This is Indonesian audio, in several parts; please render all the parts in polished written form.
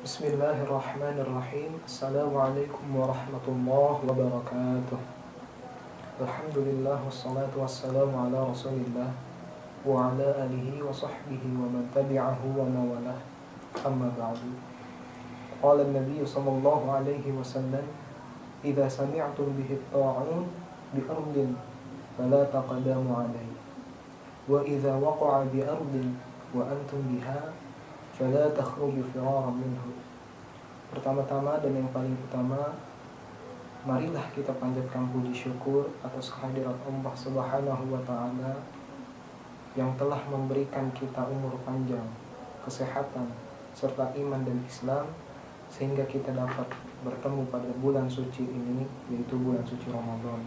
Bismillahirrahmanirrahim. Assalamualaikum warahmatullahi wabarakatuh. Alhamdulillah wassalatu wassalamu ala Rasulillah wa ala alihi wa sahbihi wa man tabi'ahu wa mawalah. Amma ba'du. Qala an-nabiy sallallahu alaihi wasallam, "Idza sami'tum bihi at-ta'un bi ardin fala taqdamu 'alaihi, wa idza waqa'a bi ardin wa antum biha fala takhruju firaran minhu." Pertama-tama dan yang paling utama, marilah kita panjatkan puji syukur atas kehadirat Allah Subhanahu wa Ta'ala yang telah memberikan kita umur panjang, kesehatan, serta iman dan Islam, sehingga kita dapat bertemu pada bulan suci ini, yaitu bulan suci Ramadan.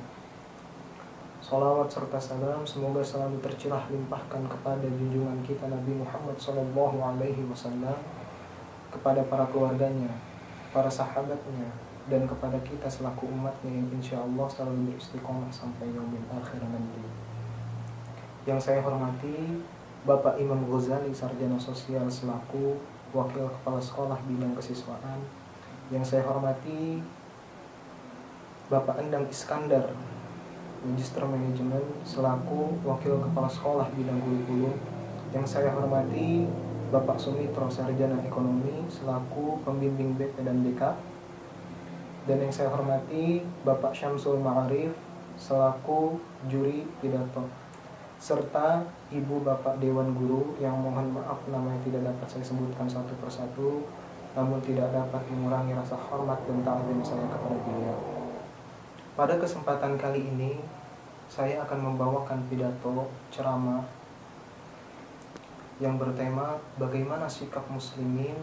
Salawat serta salam semoga selalu tercurah limpahkan kepada junjungan kita Nabi Muhammad SAW, kepada para keluarganya, para sahabatnya, dan kepada kita selaku umatnya yang insya Allah selalu beristiqomah sampai yaumil akhir nanti. Yang saya hormati Bapak Imam Ghazali, Sarjana Sosial selaku Wakil Kepala Sekolah Bidang Kesiswaan. Yang saya hormati Bapak Endang Iskandar, Magister Manajemen selaku Wakil Kepala Sekolah Bidang Kurikulum. Yang saya hormati Bapak Sumitro, Sarjana Ekonomi selaku Pembimbing BP dan BK. Dan yang saya hormati Bapak Syamsul Ma'arif selaku Juri Pidato, serta Ibu Bapak Dewan Guru yang mohon maaf namanya tidak dapat saya sebutkan satu persatu, namun tidak dapat mengurangi rasa hormat dan ta'zim saya kepada beliau. Pada kesempatan kali ini saya akan membawakan pidato ceramah yang bertema bagaimana sikap muslimin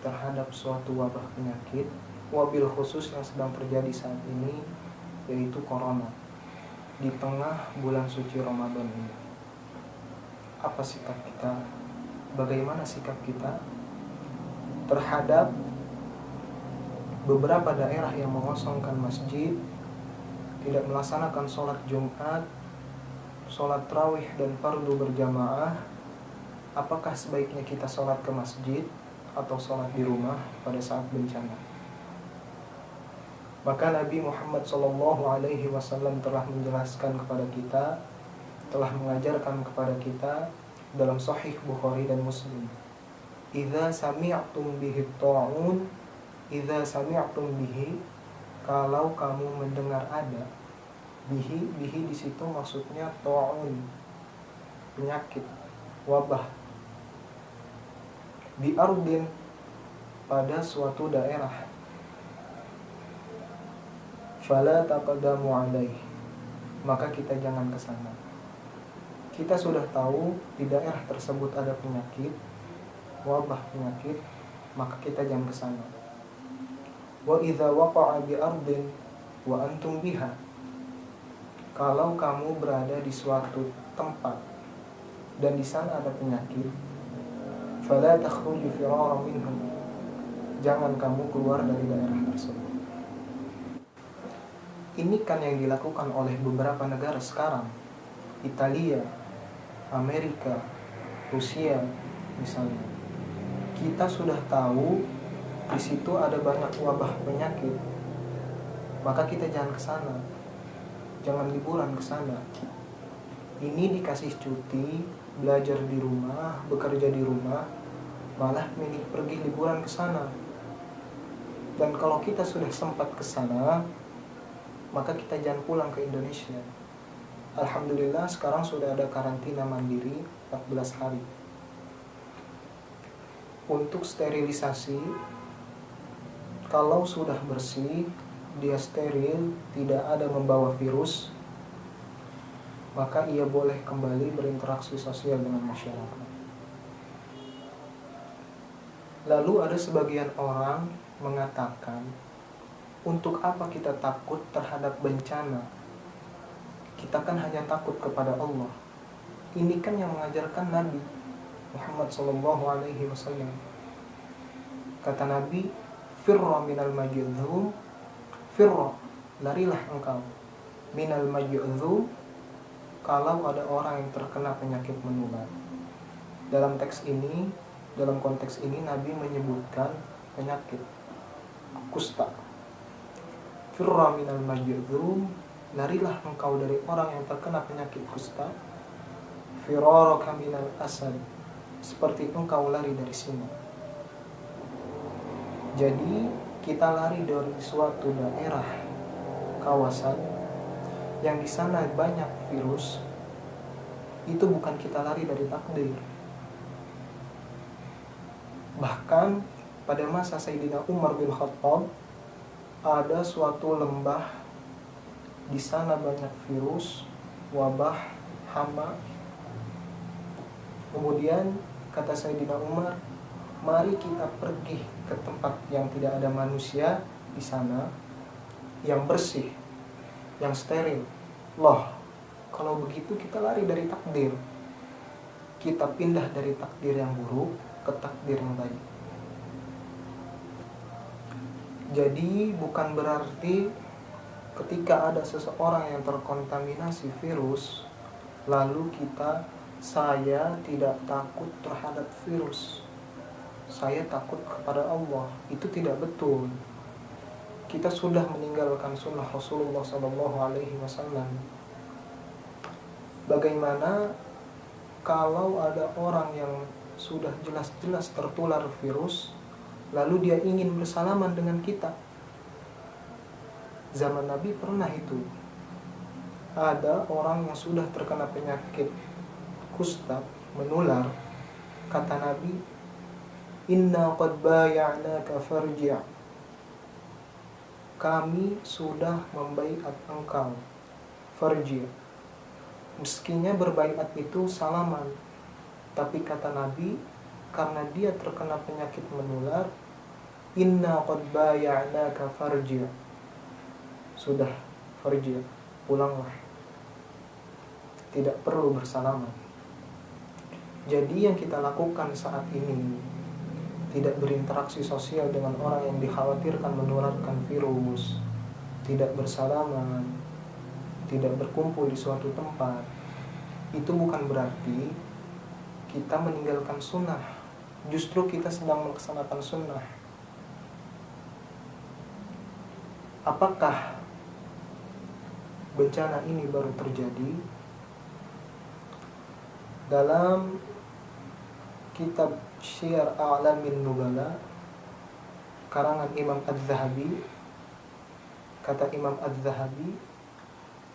terhadap suatu wabah penyakit, wabil khusus yang sedang terjadi saat ini, yaitu corona, di tengah bulan suci Ramadan ini. Apa sikap kita? Bagaimana sikap kita terhadap beberapa daerah yang mengosongkan masjid, tidak melaksanakan sholat Jumat, sholat tarawih dan fardu berjamaah? Apakah sebaiknya kita sholat ke masjid atau sholat di rumah pada saat bencana? Maka Nabi Muhammad SAW telah menjelaskan kepada kita, telah mengajarkan kepada kita dalam Sahih Bukhari dan Muslim, "Idza sami'tum bihi ta'un, idza sami'tum bihi," kalau kamu mendengar ada, bihi di situ maksudnya ta'un, penyakit, wabah, bi ardin, pada suatu daerah, fala taqdamu alaih, maka kita jangan ke sana. Kita sudah tahu di daerah tersebut ada penyakit, wabah penyakit, maka kita jangan ke sana. Wa idza waqa'a bi ardin wa antum biha, kalau kamu berada di suatu tempat dan di sana ada penyakit, fala takhruju firaran minhum, jangan kamu keluar dari daerah tersebut. Ini kan yang dilakukan oleh beberapa negara sekarang, Italia, Amerika, Rusia misalnya. Kita sudah tahu di situ ada banyak wabah penyakit, maka kita jangan ke sana, jangan liburan ke sana. Ini dikasih cuti, belajar di rumah, bekerja di rumah, malah pergi liburan ke sana. Dan kalau kita sudah sempat ke sana, maka kita jangan pulang ke Indonesia. Alhamdulillah sekarang sudah ada karantina mandiri 14 hari. Untuk sterilisasi, kalau sudah bersih, dia steril, tidak ada membawa virus, maka ia boleh kembali berinteraksi sosial dengan masyarakat. Lalu ada sebagian orang mengatakan, untuk apa kita takut terhadap bencana? Kita kan hanya takut kepada Allah. Ini kan yang mengajarkan Nabi Muhammad SAW. Kata Nabi, firra minal maj'dzum, firra, larilah engkau, minal maj'dzum, kalau ada orang yang terkena penyakit menular. Dalam konteks ini Nabi menyebutkan penyakit kusta. Firra minal majdzum, larilah engkau dari orang yang terkena penyakit kusta. Firaraka minal asad, seperti engkau lari dari singa. Jadi kita lari dari suatu daerah, kawasan yang di sana banyak virus, itu bukan kita lari dari takdir. Bahkan pada masa Sayyidina Umar bin Khattab, ada suatu lembah, di sana banyak virus, wabah, hama. Kemudian kata Sayyidina Umar, mari kita pergi ke tempat yang tidak ada manusia di sana, yang bersih, yang steril. Loh, kalau begitu kita lari dari takdir. Kita pindah dari takdir yang buruk ke takdir yang baik. Jadi bukan berarti ketika ada seseorang yang terkontaminasi virus, lalu saya tidak takut terhadap virus, saya takut kepada Allah. Itu tidak betul. Kita sudah meninggalkan sunnah Rasulullah SAW. Bagaimana kalau ada orang yang sudah jelas-jelas tertular virus, lalu dia ingin bersalaman dengan kita? Zaman Nabi pernah itu. Ada orang yang sudah terkena penyakit kusta menular. Kata Nabi, inna qad baya'naka farji', kami sudah membaiat engkau. Farji', meskinya berbaiat itu salaman, tapi kata Nabi, karena dia terkena penyakit menular, inna qad baya'naka farji', sudah, farji', pulanglah, tidak perlu bersalaman. Jadi yang kita lakukan saat ini, tidak berinteraksi sosial dengan orang yang dikhawatirkan menularkan virus, tidak bersalaman, tidak berkumpul di suatu tempat, itu bukan berarti kita meninggalkan sunnah. Justru kita sedang melaksanakan sunnah. Apakah bencana ini baru terjadi? Dalam kitab Syiar A'lamin Nubala karangan Imam Az-Zahabi, kata Imam Az-Zahabi,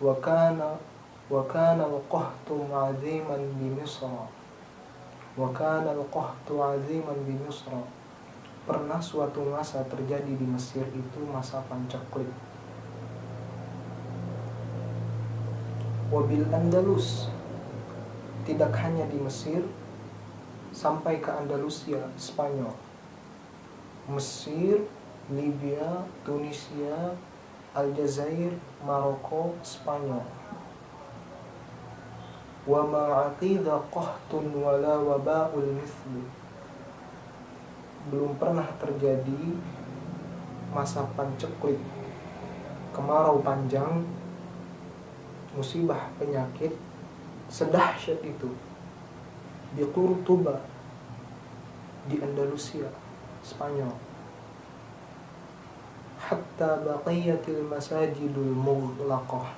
wa kana al-qahtu 'aziman bi Misr, wa kana al-qahtu 'aziman bi Misr, pernah suatu masa terjadi di Mesir itu masa pancaklik. Wa bil Andalus, tidak hanya di Mesir, sampai ke Andalusia, Spanyol, Mesir, Libya, Tunisia, Aljazair, Maroko, Spanyol. Wa ma'aqidha qahtun wala waba'ul mithlu, belum pernah terjadi masa panceklik, kemarau panjang, musibah penyakit sedahsyat itu di Qurtuba, di Andalusia, Spanyol. Hatta baqiyatil masajidul mughlaqah,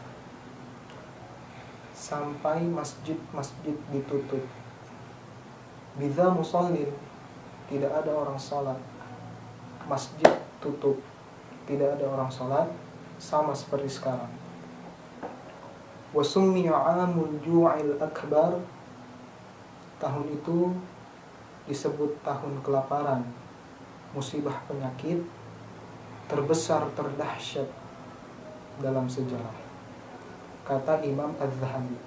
sampai masjid-masjid ditutup. Bidza musallin, tidak ada orang salat. Masjid tutup, tidak ada orang salat, sama seperti sekarang. Wa summiya 'amul ju'il akbar, tahun itu disebut tahun kelaparan, musibah penyakit terbesar terdahsyat dalam sejarah, kata Imam Az-Zahabi.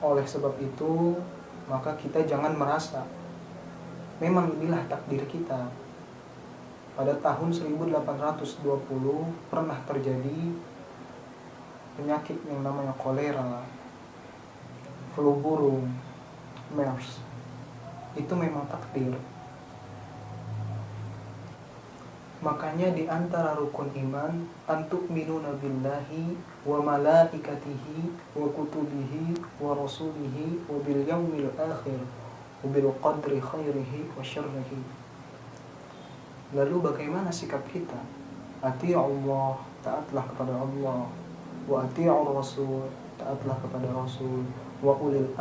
Oleh sebab itu, maka kita jangan merasa memang inilah takdir kita. Pada tahun 1820 pernah terjadi penyakit yang namanya kolera, flu burung, MERS. Itu memang takdir. Makanya di antara rukun iman, antu'minuna billahi wa malaikatihi wa kutubihi wa rasulihi wa bil yaumil akhir wa bil qadri khairihi wa syarrihi. Lalu bagaimana sikap kita? Ati'u Allah, taatlah kepada Allah. Wa ati'ur Rasul, taatlah kepada Rasul. Wa ulil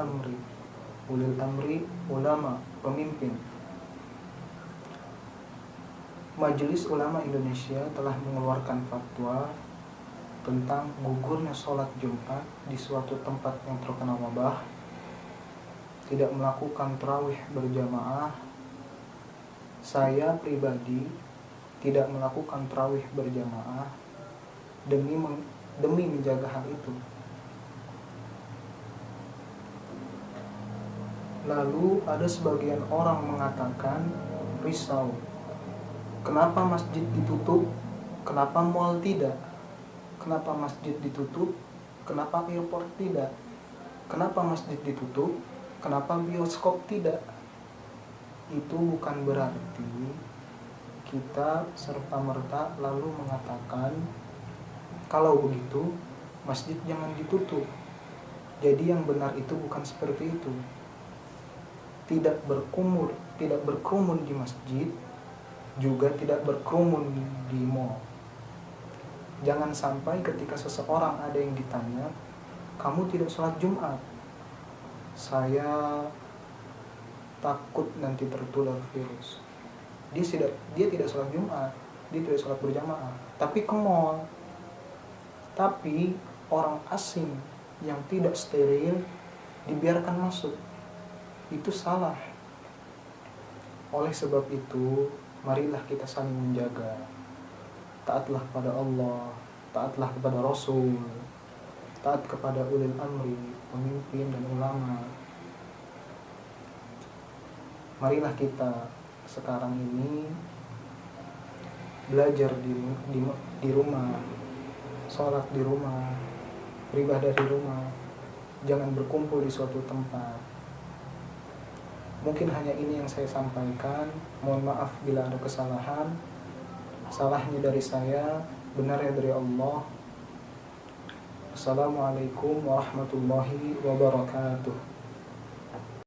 amri, ulama, pemimpin. Majelis Ulama Indonesia telah mengeluarkan fatwa tentang gugurnya sholat Jumat di suatu tempat yang terkena wabah, tidak melakukan tarawih berjamaah. Saya pribadi tidak melakukan tarawih berjamaah demi menjaga hal itu. Lalu ada sebagian orang mengatakan risau, kenapa masjid ditutup, kenapa mall tidak? Kenapa masjid ditutup, kenapa airport tidak? Kenapa masjid ditutup, kenapa bioskop tidak? Itu bukan berarti kita serta-merta lalu mengatakan kalau begitu masjid jangan ditutup. Jadi yang benar itu bukan seperti itu. Tidak berkerumun di masjid, juga tidak berkerumun di mall. Jangan sampai ketika seseorang ada yang ditanya, kamu tidak sholat Jumat, saya takut nanti tertular virus. Dia tidak sholat Jumat, dia tidak sholat berjamaah, tapi ke mall. Tapi orang asing yang tidak steril dibiarkan masuk. Itu salah. Oleh sebab itu, marilah kita saling menjaga. Taatlah kepada Allah, taatlah kepada Rasul, taat kepada ulil amri, pemimpin dan ulama. Marilah kita sekarang ini belajar di rumah, sholat di rumah, beribadah di rumah. Jangan berkumpul di suatu tempat. Mungkin hanya ini yang saya sampaikan. Mohon maaf bila ada kesalahan. Salahnya dari saya, benarnya dari Allah. Assalamualaikum warahmatullahi wabarakatuh.